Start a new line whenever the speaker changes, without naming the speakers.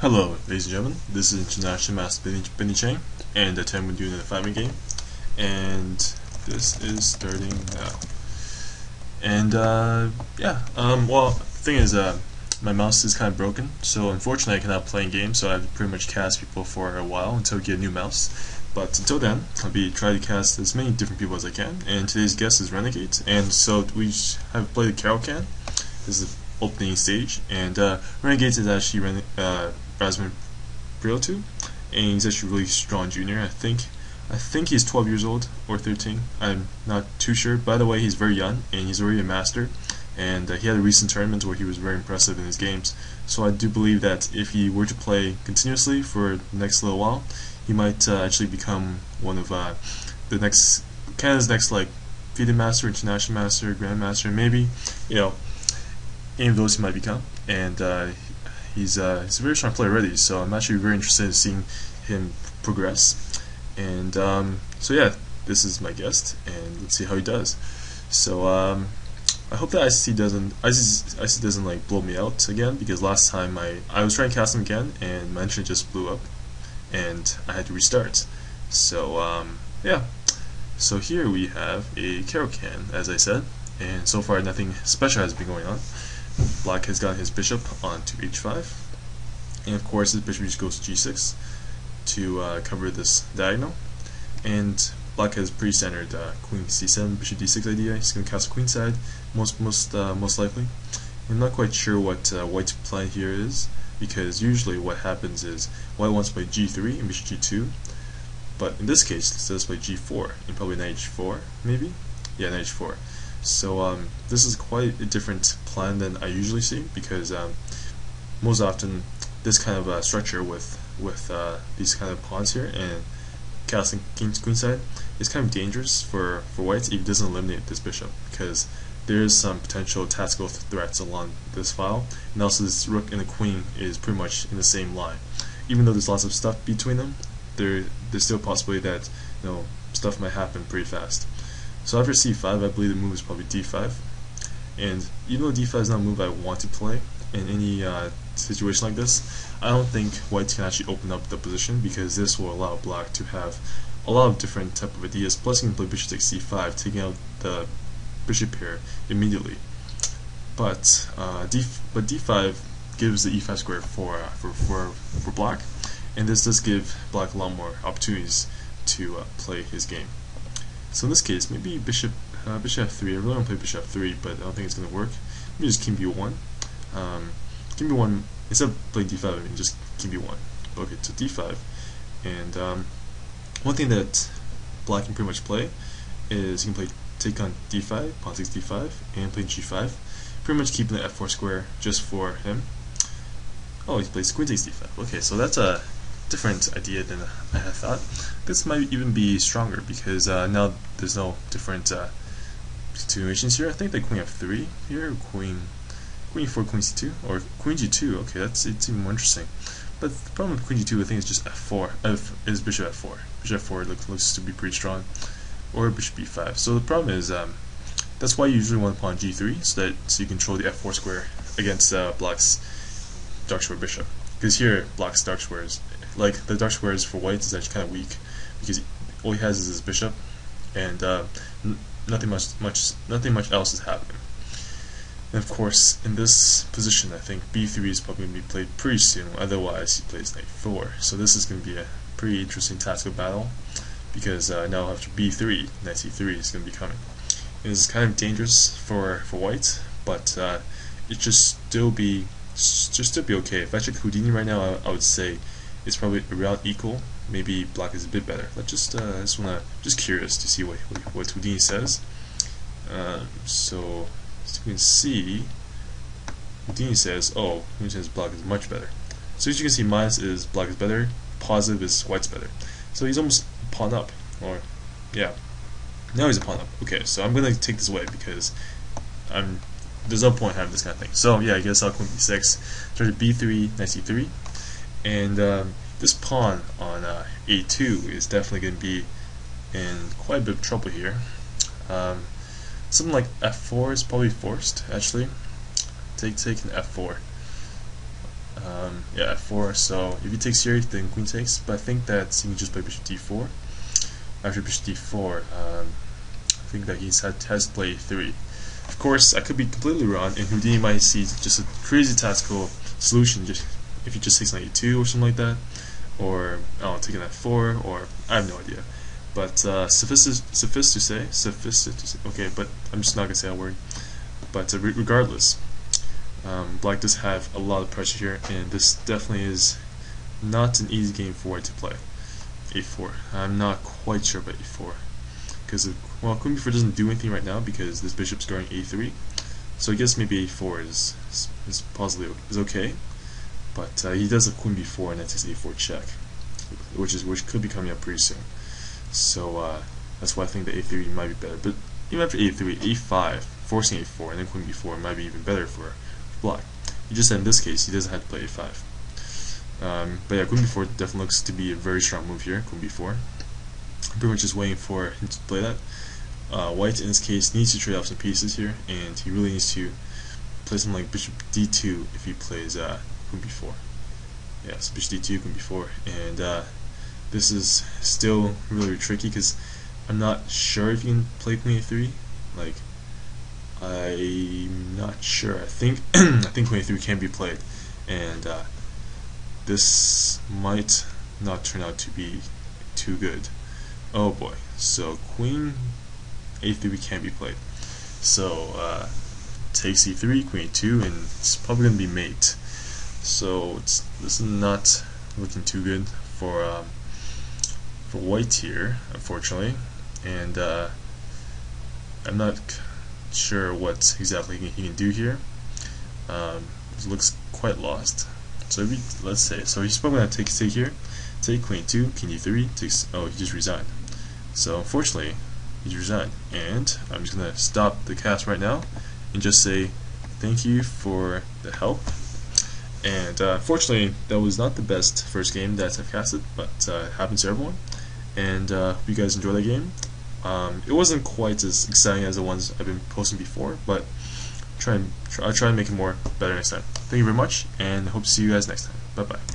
Hello, ladies and gentlemen. This is International Master Benny Chang, and today we're doing a fighting game, and this is starting now. And well, the thing is, my mouse is kind of broken, so unfortunately I cannot play in games. So I have to pretty much cast people for a while until we get a new mouse. But until then, I'll be trying to cast as many different people as I can. And today's guest is Renegate, and so we have played Caro-kan. This is the opening stage, and Renegate is actually Razvan Preotu, and he's actually a really strong junior. I think he's 12 years old or 13. I'm not too sure. By the way, he's very young and he's already a master. And he had a recent tournament where he was very impressive in his games. So I do believe that if he were to play continuously for the next little while, he might actually become one of Canada's next like FIDE master, international master, grandmaster, maybe any of those he might become. And he's a very strong player already, so I'm actually very interested in seeing him progress. And so yeah, this is my guest, and let's see how he does. So I hope that ICC doesn't like blow me out again, because last time I was trying to cast him again and my internet just blew up and I had to restart. So yeah, so here we have a Caro-kan, as I said, and so far nothing special has been going on. Black has got his bishop onto h5, and of course his bishop just goes to g6 to cover this diagonal. And black has pretty standard queen c7, bishop d6 idea. He's going to cast queenside most likely. I'm not quite sure what white's plan here is, because usually what happens is white wants to play g3 and bishop g2, but in this case let's play g4 and probably knight h4 maybe. Yeah, knight h4. So this is quite a different plan than I usually see, because most often this kind of structure with these kind of pawns here and casting queenside is kind of dangerous for white if it doesn't eliminate this bishop, because there is some potential tactical threats along this file, and also this rook and the queen is pretty much in the same line. Even though there's lots of stuff between them, there's still a possibility that stuff might happen pretty fast. So after c5, I believe the move is probably d5, and even though d5 is not a move I want to play in any situation like this, I don't think white can actually open up the position, because this will allow black to have a lot of different type of ideas. Plus you can play bishop takes c5, taking out the bishop pair immediately. But d5 gives the e5 square for black, and this does give black a lot more opportunities to play his game. So in this case, maybe bishop f3. I really want to play bishop f3, but I don't think it's going to work. Maybe just king b1. King b1, instead of playing d5, I mean just king b1. Okay, so d5. And one thing that black can pretty much play is he can take on d5, pawn takes d5, and play g5. Pretty much keeping the f4 square just for him. Oh, he plays queen takes d5. Okay, so that's a different idea than I had thought. This might even be stronger, because now there's no different situations here. I think that queen f3 here, queen e4, queen c2, or queen g2. Okay, it's even more interesting. But the problem with queen g2, I think, is just f4. Is bishop f4. Bishop f4 looks to be pretty strong, or bishop b5. So the problem is that's why you usually want to pawn g3, so you control the f4 square against black's dark square bishop. Because here black's dark squares, like the dark squares for white, is actually kind of weak, because all he has is his bishop, and nothing much else is happening. And of course, in this position, I think b3 is probably going to be played pretty soon. Otherwise, he plays knight 4. So this is going to be a pretty interesting tactical battle, because now after b3, knight c3 is going to be coming. It is kind of dangerous for white, but it should still be okay. If I check Houdini right now, I would say it's probably around equal. Maybe black is a bit better. Let's just curious to see what Houdini says. So as you can see, Houdini says, black is much better. So as you can see, minus is black is better, positive is white's better. So he's almost pawn up, or yeah, now he's a pawn up. Okay, so I'm gonna take this away, because there's no point having this kind of thing. So yeah, I guess I'll queen b6, try to b3, knight c3, and this pawn on a2 is definitely going to be in quite a bit of trouble here. Something like f4 is probably forced, actually. Take an f4. Yeah, f4. So if he takes here, then queen takes. But I think that he can just play bishop d4. After bishop d4, I think that has to play a3. Of course, I could be completely wrong, and Houdini might see just a crazy tactical solution. Just if he just takes knight e2 or something like that, or taking f4, or I have no idea. But suffice to say, okay, but I'm just not gonna say that word. But regardless, Black does have a lot of pressure here, and this definitely is not an easy game for White to play. a4. I'm not quite sure about a4, because well, queen b4 doesn't do anything right now because this bishop's going a3. So I guess maybe a4 is possibly okay. But he does a queen b4 and then takes a4 check, which could be coming up pretty soon. So that's why I think the a3 might be better. But even after a3, a5, forcing a4, and then queen b4 might be even better for Black. He just said in this case he doesn't have to play a5. But yeah, queen b4 definitely looks to be a very strong move here. Queen b4. I'm pretty much just waiting for him to play that. White in this case needs to trade off some pieces here, and he really needs to play something like bishop d2 if he plays queen b4. Yeah, so bishop d2, queen b4, and this is still really tricky because I'm not sure if you can play queen a3. Like, I'm not sure. I think I think queen a3 can be played, and this might not turn out to be too good. Oh boy! So queen a3 can be played. So takes e3, queen e2, and it's probably going to be mate. So this is not looking too good for White here, unfortunately, and I'm not sure what exactly he can do here. It looks quite lost. So let's say, so he's probably going to take here, take queen 2, king d3, takes. Oh, he just resigned. So unfortunately, he resigned, and I'm just going to stop the cast right now and just say thank you for the help. And unfortunately, that was not the best first game that I've casted, but it happens to everyone. And hope you guys enjoy that game. It wasn't quite as exciting as the ones I've been posting before, but I'll try and make it better next time. Thank you very much, and hope to see you guys next time. Bye bye.